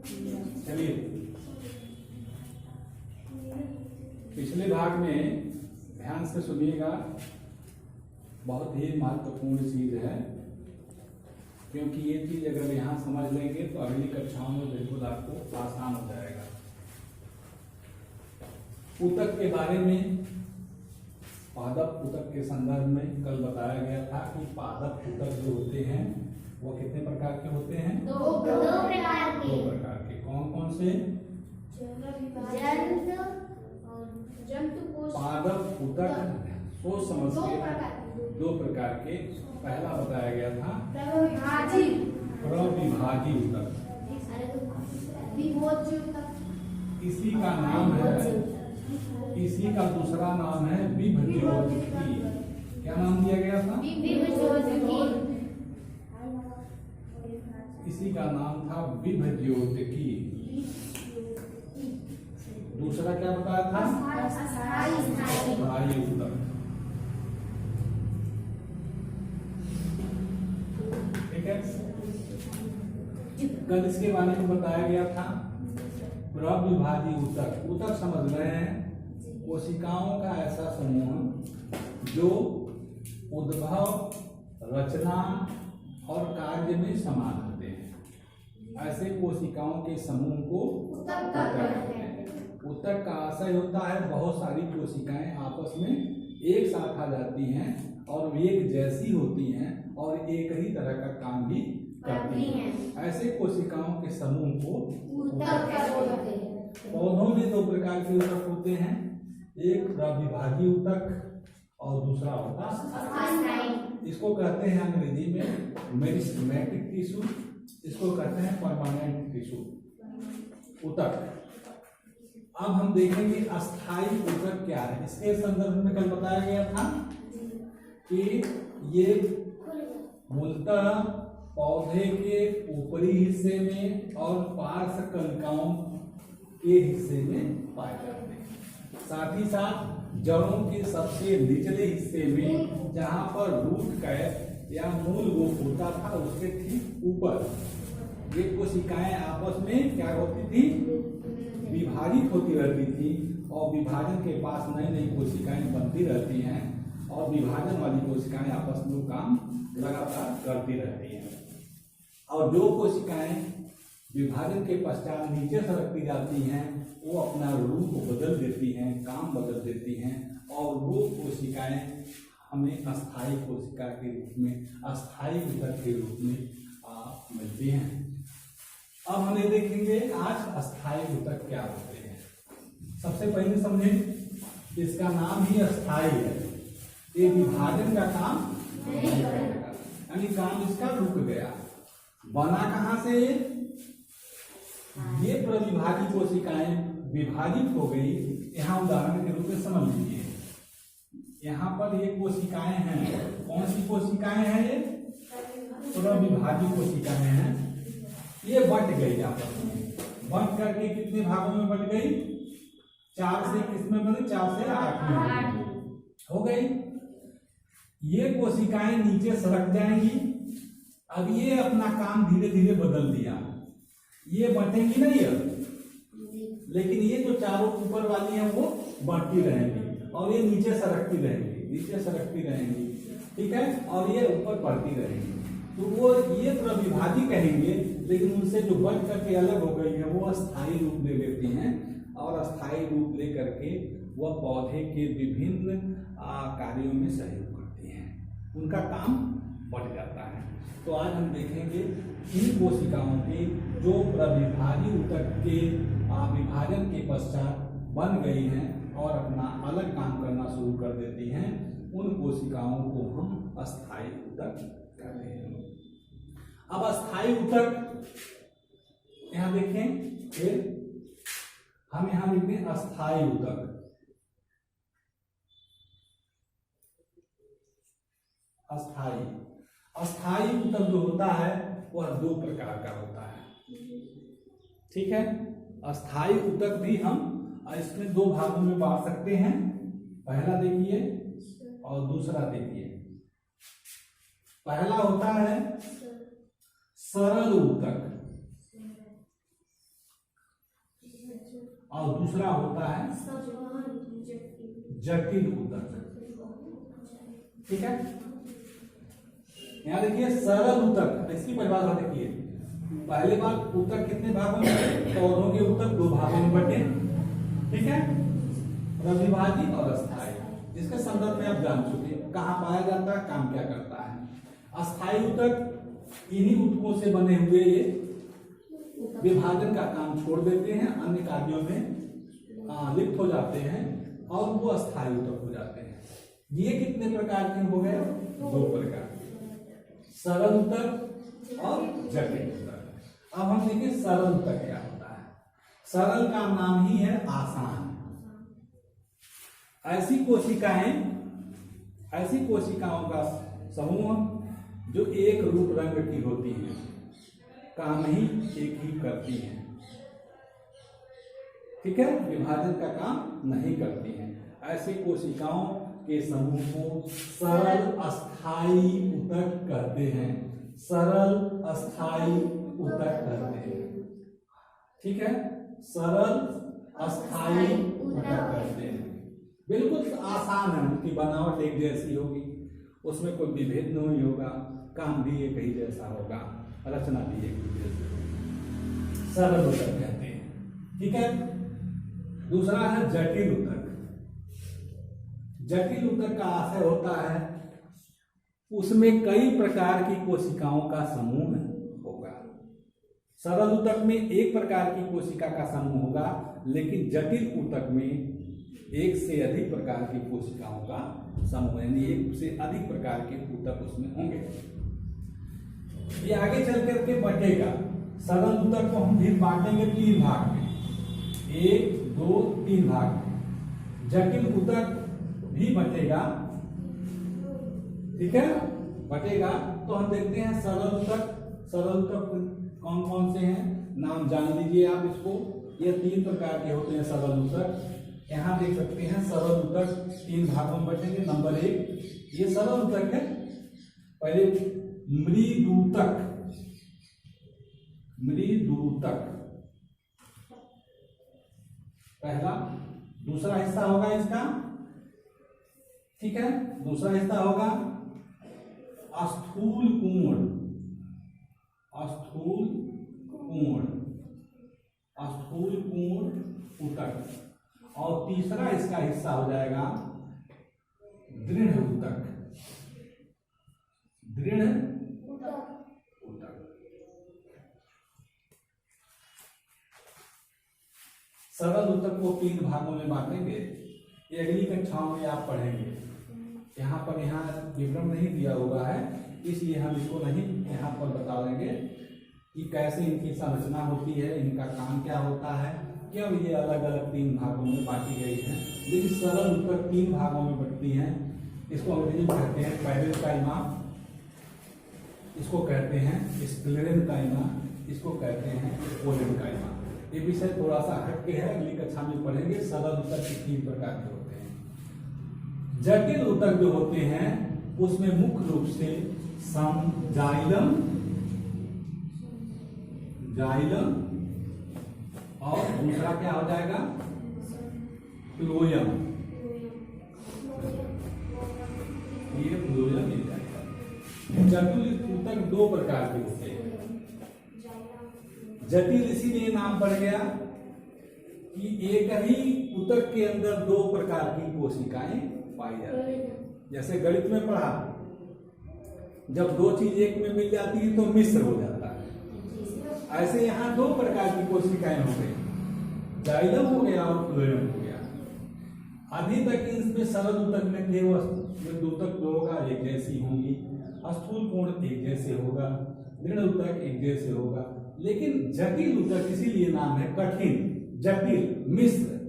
चलिए, पिछले भाग में ध्यान से सुनिएगा, बहुत ही महत्वपूर्ण चीज है, क्योंकि ये चीज अगर यहाँ समझ लेंगे तो अगली कक्षाओं में बिल्कुल आपको आसान हो जाएगा। ऊतक के बारे में, पादप ऊतक के संदर्भ में कल बताया गया था कि पादप ऊतक जो होते हैं वो कितने प्रकार के होते हैं? दो प्रकार के। 2 प्रकार के। कौन कौन से? जंतु कोश। पादप ऊतक सोच समझ के 2 प्रकार के। पहला बताया गया था प्रविभाजी ऊतक, इसी का नाम है, इसी का दूसरा नाम है विभज्योतकी। क्या नाम दिया गया था? इसी का नाम था विभज्योतकी। दूसरा क्या बताया था? अस्थायी ऊतक। ठीक है, कल इसके बारे में बताया गया था प्रविभाजी ऊतक। ऊतक समझ रहे हैं, कोशिकाओं का ऐसा समूह जो उद्भव, रचना और कार्य में समान होते हैं, ऐसे कोशिकाओं के समूह को ऊतक कहते हैं। ऊतक का आशय होता है बहुत सारी कोशिकाएं आपस में एक साथ आ जाती हैं और एक जैसी होती हैं और एक ही तरह का काम भी करती हैं। ऐसे कोशिकाओं के समूह को ऊतक कहते हैं। पौधों में 2 प्रकार के ऊतक होते हैं, एक प्रविभाजी ऊतक और दूसरा होता है, इसको कहते हैं अंग्रेजी में मेरिस्टेमेटिक टिश्यू, इसको कहते हैं परमानेंट टिश्यू ऊतक। अब हम देखेंगे अस्थायी ऊतक क्या है। इसके संदर्भ में कल बताया गया था कि ये मूलतः पौधे के ऊपरी हिस्से में और पार्श्व कलिकाओं के हिस्से में पाए जाते हैं। साथ ही साथ जड़ों के सबसे निचले हिस्से में, जहां पर रूट कैप या मूल गोप होता था, उसके ठीक ऊपर ये कोशिकाएं आपस में क्या होती थी? विभाजित होती रहती थी और विभाजन के पास नई नई कोशिकाएं बनती रहती हैं और विभाजन वाली कोशिकाएं आपस में काम लगातार करती रहती हैं। और जो कोशिकाएं विभाजन के पश्चात नीचे सरकती जाती हैं वो अपना रूप बदल देती हैं, काम बदल देती हैं और वो कोशिकाएं हमें अस्थायी कोशिका के रूप में, अस्थायी ऊतक के रूप में मिलती हैं। अब हम ये देखेंगे आज अस्थायी ऊतक क्या होते हैं। सबसे पहले समझें, इसका नाम ही अस्थायी है, ये विभाजन का काम नहीं करेगा, यानी काम इसका रुक गया। बना कहां से? ये प्रविभाजी कोशिकाएं विभाजित हो गई। यहाँ उदाहरण के रूप में समझ लीजिए, यहाँ पर ये कोशिकाएं हैं, कौन सी कोशिकाएं हैं? ये प्रविभाजी कोशिकाएं हैं। ये बट गई आपस में, बट करके कितने भागों में बट गई? 4 से किसमें बने? 4 से 8 में हो गई। ये कोशिकाएं नीचे सरक जाएंगी। अब ये अपना काम धीरे धीरे बदल दिया, ये बटेंगी नहीं अब, लेकिन ये जो चारों ऊपर वाली हैं वो बढ़ती रहेंगी और ये नीचे सरकती रहेंगी, नीचे सरकती रहेंगी। ठीक है, और ये ऊपर बढ़ती रहेंगी। तो वो ये प्रविभाजी कहेंगे, लेकिन उनसे जो बच करके अलग हो गई है वो अस्थायी रूप ले लेती हैं और अस्थायी रूप ले करके वह पौधे के विभिन्न कार्यों में सहयोग करती हैं, उनका काम बढ़ जाता है। तो आज हम देखेंगे इन कोशिकाओं के जो प्रविभाजी ऊतक के विभाजन के पश्चात बन गई हैं और अपना अलग काम करना शुरू कर देती हैं, उन कोशिकाओं को हम अस्थायी ऊतक कहते हैं। अब अस्थायी ऊतक यहां देखें, फिर हम यहां लिखते हैं अस्थायी ऊतक। अस्थायी ऊतक जो होता है वह 2 प्रकार का होता है। ठीक है, अस्थायी ऊतक भी हम इसमें 2 भागों में बांट सकते हैं। पहला देखिए और दूसरा देखिए। पहला होता है सरल ऊतक, और दूसरा होता है जटिल ऊतक। ठीक है, यहां देखिए सरल ऊतक, इसकी परिभाषा देखिए। पहली बात, ऊतक कितने भागों में? पौधों के ऊतक 2 भागों में बटे। ठीक है, रविभाजी और अस्थायी, जिसके संदर्भ में आप जान चुके हैं कहां पाया जाता है, काम क्या करता है। अस्थायी ऊतक इन्हीं ऊतकों से बने हुए ये विभाजन का काम छोड़ देते हैं, अन्य कार्यों में लिप्त हो जाते हैं और वो अस्थायी ऊतक हो जाते हैं। ये कितने प्रकार के हो गए? 2 प्रकार, सरल ऊतक और जटिल ऊतक। अब हम देखिए सरल ऊतक क्या होता है। सरल का नाम ही है आसान। ऐसी कोशिकाओं का समूह जो एक रूप रंग की होती हैं, काम ही एक ही करती हैं। ठीक है, विभाजन का काम नहीं करती हैं। ऐसी कोशिकाओं के समूह को सरल अस्थायी ऊतक कहते हैं। सरल अस्थायी ऊतक कहते हैं। ठीक है, सरल अस्थायी ऊतक कहते हैं। बिल्कुल आसान है, उनकी बनावट एक जैसी होगी, उसमें कोई विभेद नहीं होगा, काम भी एक ही जैसा होगा, रचना भी एक ही जैसी होगी। सरल ऊतक कहते हैं। ठीक है, दूसरा है जटिल ऊतक। जटिल ऊतक का आशय होता है उसमें कई प्रकार की कोशिकाओं का समूह होगा। सरल ऊतक में एक प्रकार की कोशिका का समूह होगा, लेकिन जटिल ऊतक में एक से अधिक प्रकार की कोशिकाओं का समूह, यानी एक से अधिक प्रकार के ऊतक उसमें होंगे। ये आगे चल करके बढ़ेगा। सरल ऊतक को हम फिर बांटेंगे 3 भाग में, 1, 2, 3 भाग में। जटिल ऊतक भी बटेगा। ठीक है, बटेगा तो हम देखते हैं सरल ऊतक। सरल ऊतक कौन कौन से हैं, नाम जान लीजिए आप इसको। ये 3 प्रकार के होते हैं सरल ऊतक। यहाँ देख सकते हैं सरल ऊतक 3 भागों में बटेंगे। नंबर 1 ये सरल ऊतक है। पहले मृदूतक, मृदूतक पहला। दूसरा हिस्सा होगा इसका, ठीक है, दूसरा हिस्सा होगा स्थूल कोण, स्थूल कोण, स्थूल कोण ऊतक। और तीसरा इसका हिस्सा हो जाएगा दृढ़ ऊतक, दृढ़ ऊतक। सरल ऊतक को 3 भागों में बांटेंगे। ये अगली कक्षाओं में आप पढ़ेंगे। यहाँ पर विवरण नहीं दिया हुआ है, इसलिए हम इसको नहीं यहाँ पर बता देंगे कि कैसे इनकी संरचना होती है, इनका काम क्या होता है, क्यों ये अलग अलग 3 भागों में बांटी गई है। लेकिन सरल ऊतक 3 भागों में बटती हैं। इसको अंग्रेजी में कहते हैं पैरेन्काइमा, इसको कहते हैं स्क्लेरेन्काइमा, इसको कहते हैं पोलेन्काइमा। ये विषय थोड़ा सा हटके है, अगली कक्षा में पढ़ेंगे। सरल ऊतक 3 प्रकार के होते हैं। जटिल ऊतक जो होते हैं उसमें मुख्य रूप से जाइलम, जाइलम और दूसरा क्या हो जाएगा फ्लोयम। ये फ्लोयम मिल जाएगा। जटिल ऊतक 2 प्रकार के होते हैं। जटिल इसीलिए नाम पड़ गया कि एक ही ऊतक के अंदर 2 प्रकार की कोशिकाएं पाई जाती है। जैसे गणित में पढ़ा, जब 2 चीज एक में मिल जाती है तो मिश्र हो जाता है। ऐसे यहाँ 2 प्रकार की कोशिकाएं हो गई, जाइलम हो गया और फ्लोएम हो गया। अभी तक इसमें सरल ऊतक में थे वो ऊतक जो होगा एक जैसी होंगी, स्थूल कोण एक जैसे होगा, दृढ़ ऊतक एक जैसे होगा। लेकिन जटिल ऊतक इसीलिए नाम है कठिन, जटिल, मिश्र।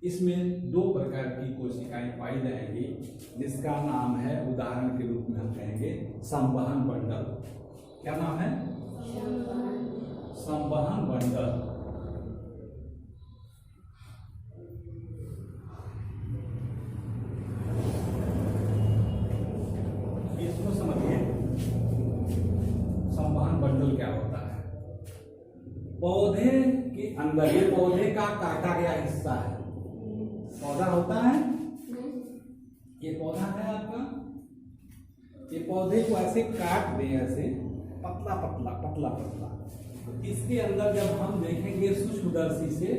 इसमें 2 प्रकार की कोशिकाएं पाई जाएंगी, जिसका नाम है, उदाहरण के रूप में हम कहेंगे संवहन बंडल। क्या नाम है? संवहन बंडल। इसको समझिए संवहन बंडल क्या होता है। पौधे पौधे के अंदर, ये पौधे का काटा गया हिस्सा है, पौधा होता है, ये पौधा है आपका, ये पौधे को ऐसे काट दें, ऐसे पतला पतला पतला पतला, इसके अंदर जब हम देखेंगे सूक्ष्मदर्शी से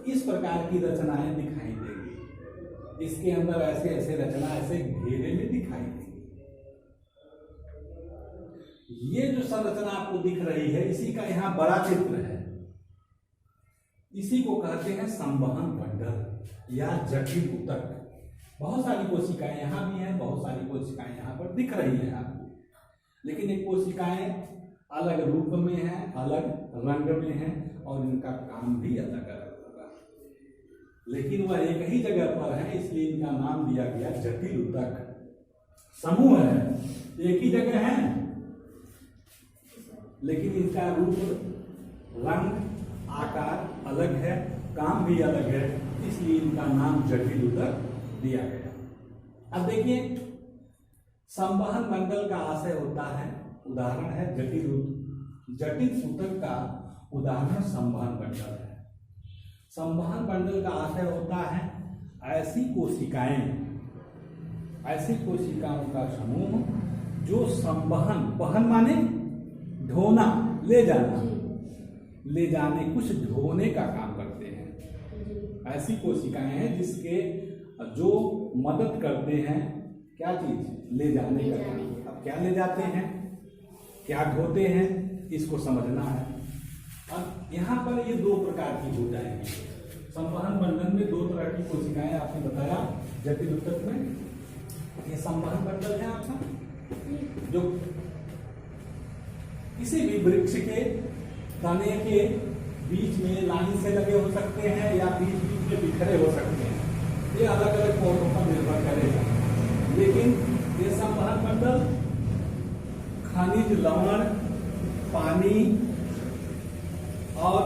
इस प्रकार की रचनाएं दिखाई देंगी, इसके अंदर ऐसे ऐसे रचना ऐसे घेरे में दिखाई देंगी। ये जो संरचना आपको दिख रही है, इसी का यहाँ बड़ा चित्र है, इसी को कहते हैं संवहन मंडल या जटिल ऊतक। बहुत सारी कोशिकाएं यहाँ भी हैं, बहुत सारी कोशिकाएं यहाँ पर दिख रही हैं आपको, लेकिन ये कोशिकाएं अलग रूप में हैं, अलग रंग में हैं और इनका काम भी अलग अलग होगा, लेकिन वह एक ही जगह पर है, इसलिए इनका नाम दिया गया जटिल ऊतक। समूह है, एक ही जगह है, लेकिन इनका रूप, रंग, आकार अलग है, काम भी अलग है, इसलिए इनका नाम जटिल ऊतक दिया गया। अब देखिए, संवहन मंडल का आशय होता है, उदाहरण है जटिल ऊतक का उदाहरण संवहन मंडल है। संवहन मंडल का आशय होता है ऐसी कोशिकाओं का समूह जो संवहन, वहन माने ढोना, ले जाने, कुछ ढोने का काम करते हैं। ऐसी कोशिकाएं हैं जिसके जो मदद करते हैं, क्या चीज, ले जाने का काम। अब क्या ले जाते हैं, क्या ढोते हैं, इसको समझना है। अब यहाँ पर ये दो प्रकार की हो जाएंगी। संवहन मंडल में दो तरह की कोशिकाएं आपने बताया जटिल ऊतक में। ये संवहन मंडल है आपका, जो किसी भी वृक्ष के तने के बीच में लाइन से लगे हो सकते हैं या बीच बीच में बिखरे हो सकते हैं, ये अलग अलग पौधों पर निर्भर करेगा। लेकिन ये संवहन मंडल खनिज, लवण, पानी और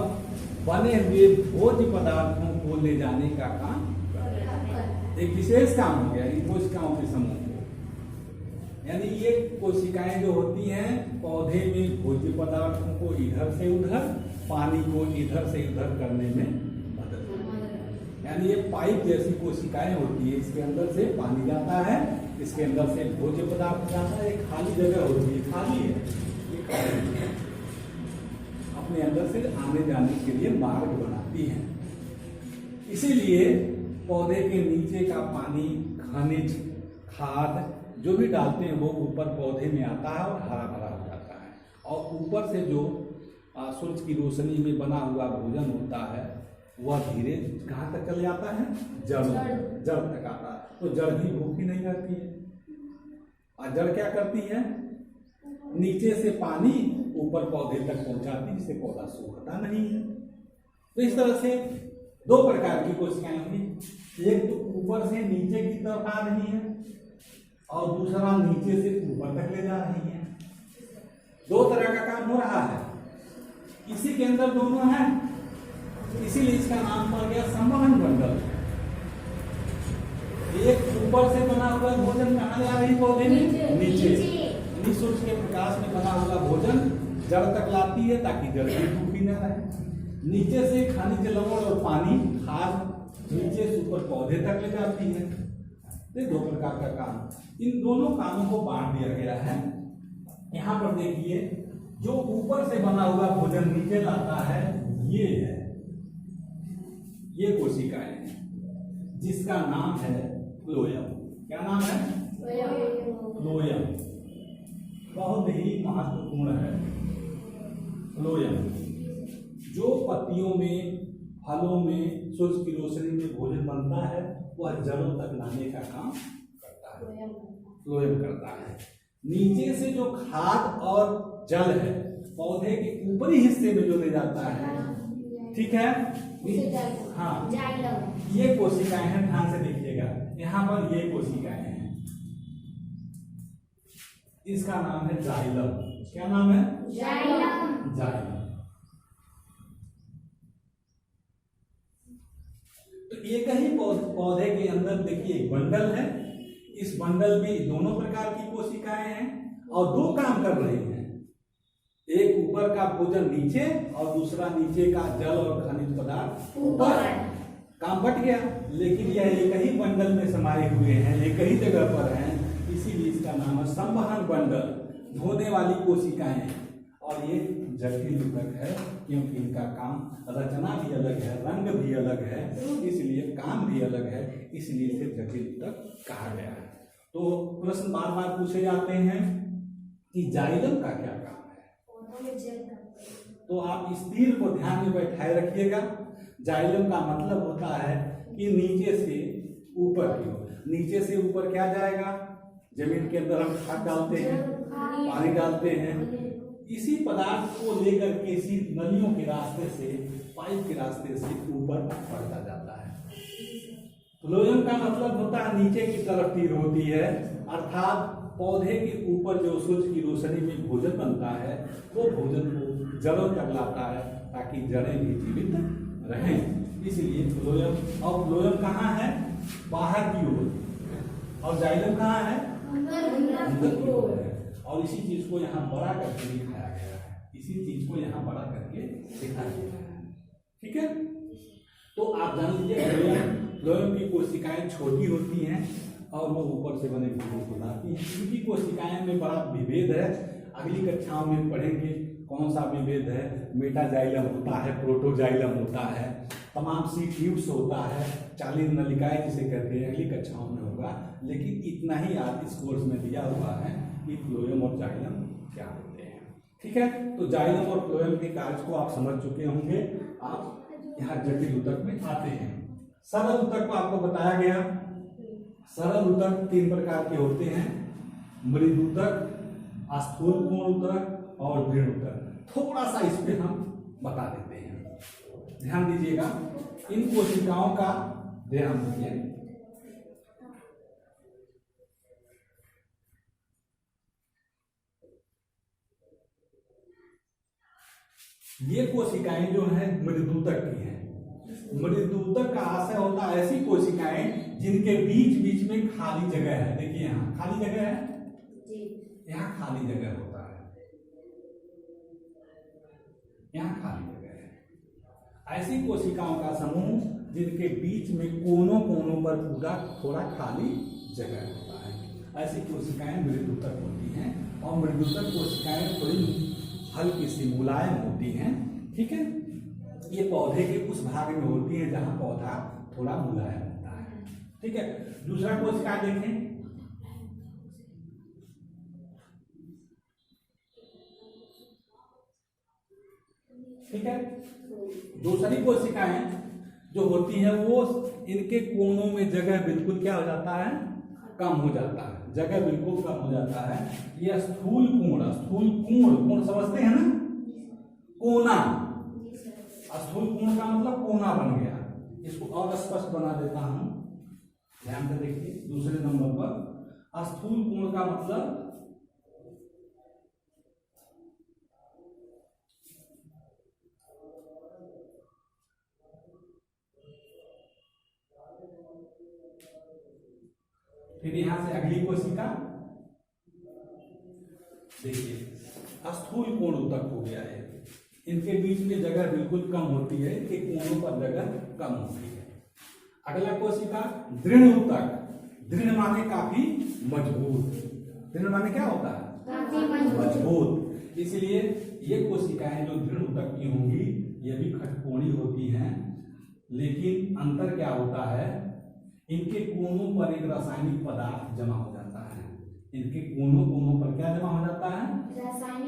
बने हुए भोज्य पदार्थों को ले जाने का काम, एक विशेष काम हो गया इन कोशिकाओं के समूह को। यानी ये कोशिकाएं जो होती हैं, पौधे में भोज्य पदार्थों को इधर से उधर, पानी को इधर से उधर करने में मदद करती है। यानी ये पाइप जैसी कोशिकाएं होती है, इसके अंदर से पानी जाता है, इसके अंदर से भोज्य पदार्थ जाता है, एक खाली जगह होती है, खाली है, ये खाली है, अपने अंदर से आने जाने के लिए मार्ग बनाती है। इसीलिए पौधे के नीचे का पानी, खनिज, खाद जो भी डालते हैं वो ऊपर पौधे में आता है और हरा भरा हो जाता है। और ऊपर से जो सूरज की रोशनी में बना हुआ भोजन होता है वह धीरे कहाँ तक चल जाता है, जड़ तक आता है। तो जड़ भी भूखी नहीं रहती है, और जड़ क्या करती है, नीचे से पानी ऊपर पौधे तक पहुंचाती है, जिससे पौधा सूखता नहीं है। तो इस तरह से दो प्रकार की कोशिकाएं होंगी, एक तो ऊपर से नीचे की तरफ आ रही है और दूसरा नीचे से ऊपर तक ले जा रही है। दो तरह का काम हो रहा है, इसी के अंदर दोनों हैं, इसीलिए इसका नाम पड़ गया संवहन मंडल। एक ऊपर से बना हुआ भोजन कहाँ जा रही पौधे में, नीचे सूरज के प्रकाश में बना हुआ भोजन जड़ तक लाती है ताकि जड़ भी भूखी न रहे। नीचे से खनिज, लवण और पानी, खाद नीचे से ऊपर पौधे तक ले जाती है। ये दो प्रकार का काम, इन दोनों कामों को बांट दिया गया है। यहाँ पर देखिए, जो ऊपर से बना हुआ भोजन नीचे लाता है, ये है, ये कोशिकाएं हैं, जिसका नाम है फ्लोएम। क्या नाम है, फ्लोएम। बहुत ही महत्वपूर्ण है फ्लोएम, जो पत्तियों में, फलों में सूरज की रोशनी में भोजन बनता है वह जड़ों तक लाने का काम करता है, फ्लोएम करता है। नीचे से जो खाद और जल है पौधे के ऊपरी हिस्से में जो ले जाता है, ठीक है, हाँ, ये कोशिकाएं हैं, ध्यान से देखिएगा, यहाँ पर ये कोशिकाएं हैं, इसका नाम है जाइलम। क्या नाम है, जाइलम। तो एक ही पौधे के अंदर देखिए एक बंडल है, इस बंडल में दोनों प्रकार की कोशिकाएं हैं और दो काम कर रही हैं, एक ऊपर का भोजन नीचे और दूसरा नीचे का जल और खनिज पदार्थ ऊपर। काम बट गया, लेकिन यह एक ही बंडल में समाये हुए हैं, एक ही जगह पर हैं, इसीलिए इसका नाम है संवहन बंडल, धोने वाली कोशिकाएं। और ये जटिल ऊतक है क्योंकि इनका काम, रचना भी अलग है, रंग भी अलग है, इसलिए काम भी अलग है, इसलिए इसे जटिल ऊतक कहा गया है। तो प्रश्न बार बार पूछे जाते हैं कि जाइलम का क्या काम है, तो आप इस तीर को ध्यान में बैठाए रखिएगा। जाइलम का मतलब होता है कि नीचे से ऊपर की ओर, नीचे से ऊपर क्या जाएगा, जमीन के अंदर हम खाद डालते हैं, पानी डालते हैं, इसी पदार्थ को लेकर के इसी नलियों के रास्ते से, पाइप के रास्ते से ऊपर बढ़ता जाता है। फ्लोएम का मतलब होता है नीचे की तरफ तीर होती है, अर्थात पौधे के ऊपर जो सूरज की रोशनी में भोजन बनता है वो भोजन को जड़ों तक लाता है ताकि जड़ें भी जीवित रहें, इसलिए फ्लोएम। और फ्लोएम कहाँ है, बाहर की ओर, और जाइलम कहाँ है, अंदर की ओर है। और इसी चीज को यहाँ बड़ा करके दिखाया गया है, इसी चीज को यहाँ बड़ा करके दिखाया गया है, ठीक है। तो आप जान लीजिए फ्लोएम की कोशिकाएं छोटी होती हैं और वो ऊपर से बने भूरे को लाती हैं। इनकी कोशिकाएं में बड़ा विभेद है, अगली कक्षाओं में पढ़ेंगे कौन सा विभेद है। मेटाजाइलम होता है, प्रोटोजाइलम होता है, तमाम सी ट्यूब्स होता है, 40 नलिकाएं जिसे कहते हैं, अगली कक्षाओं में होगा। लेकिन इतना ही आज इस कोर्स में दिया हुआ है कि फ्लोएम और जाइलम क्या होते हैं, ठीक है। तो जाइलम और फ्लोएम के कार्य को आप समझ चुके होंगे। आप यहाँ जटिल ऊतक में आते हैं। सरल ऊतक को आपको बताया गया। सरल ऊतक 3 प्रकार के होते हैं, मृदु ऊतक, स्थूल कोण ऊतक और दृढ़ ऊतक। थोड़ा सा इस पे हम बता देते हैं, ध्यान दीजिएगा। इन कोशिकाओं का ध्यान दीजिए। ये कोशिकाएं जो हैं मृदुतक की हैं। मृदुतक का आशय होता है ऐसी कोशिकाएं जिनके बीच बीच में खाली जगह है। देखिए यहाँ खाली जगह है, यहाँ खाली जगह होता है, यहाँ खाली जगह है। ऐसी कोशिकाओं का समूह जिनके बीच में कोनों कोनों पर पूरा थोड़ा खाली जगह होता है, ऐसी कोशिकाएं मृदुतक होती हैं। और मृदुतक कोशिकाएं थोड़ी हल्की सी मुलायम होती हैं, ठीक है। ये पौधे के उस भाग में होती है जहां पौधा थोड़ा मुलायम होता है, ठीक है। दूसरा कोशिका देखें, ठीक है। दूसरी कोशिकाएं जो होती है वो इनके कोनों में जगह बिल्कुल क्या हो जाता है, कम हो जाता है, जगह बिल्कुल कम हो जाता है। ये स्थूल कोण, स्थूल कोण, कोण समझते हैं ना, कोना। स्थूल कोण का मतलब कोना बन गया। इसको और स्पष्ट बना देता हूं, ध्यान से देखिए। दूसरे नंबर पर स्थूल कोण का मतलब फिर यहां से अगली कोशिका देखिए, स्थूल कोण ऊतक हो गया है। इनके बीच में जगह बिल्कुल कम होती है, इनके कोनों पर जगह कम होती है। अगला कोशिका दृढ़ ऊतक। दृढ़ माने काफी मजबूत। दृढ़ माने क्या होता है, काफी मजबूत। इसलिए ये कोशिकाएं जो दृढ़ ऊतक की होंगी ये भी खटकोणी होती हैं, लेकिन अंतर क्या होता है, इनके कोनों पर एक रासायनिक पदार्थ जमा हो जाता है। इनके कोनों कोनों पर क्या जमा हो जाता है,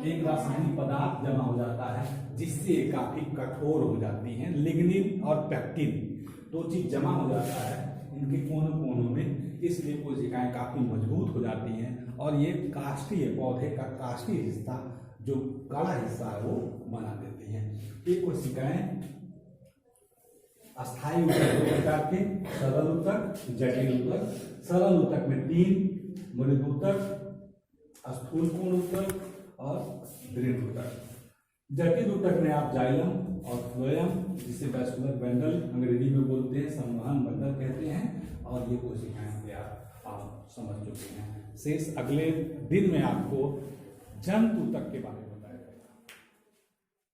एक रासायनिक पदार्थ जमा हो जाता है, जिससे काफी कठोर हो जाती हैं। लिग्निन और पेक्टिन दो चीज जमा हो जाता है इनके कोनों कोनों में, इसलिए कोशिकाएं काफी मजबूत हो जाती हैं। और ये काष्ठीय, पौधे का काष्ठीय हिस्सा जो कड़ा हिस्सा है वो बना देती हैं। ये कोशिकाएं अस्थायी ऊतक दो प्रकार के, सरल ऊतक, जटिल ऊतक। सरल ऊतक में 3, मृदुतक, स्थूल कोण ऊतक और दृढ़ ऊतक। जटिल ऊतक में आप जाइलम और फ्लोएम, जिसे वैस्कुलर बंडल अंग्रेजी में बोलते हैं, संवहन बंडल कहते हैं, और ये कोशिकाएं पे आप समझ चुके हैं। शेष अगले दिन में आपको जंतु ऊतक के बारे में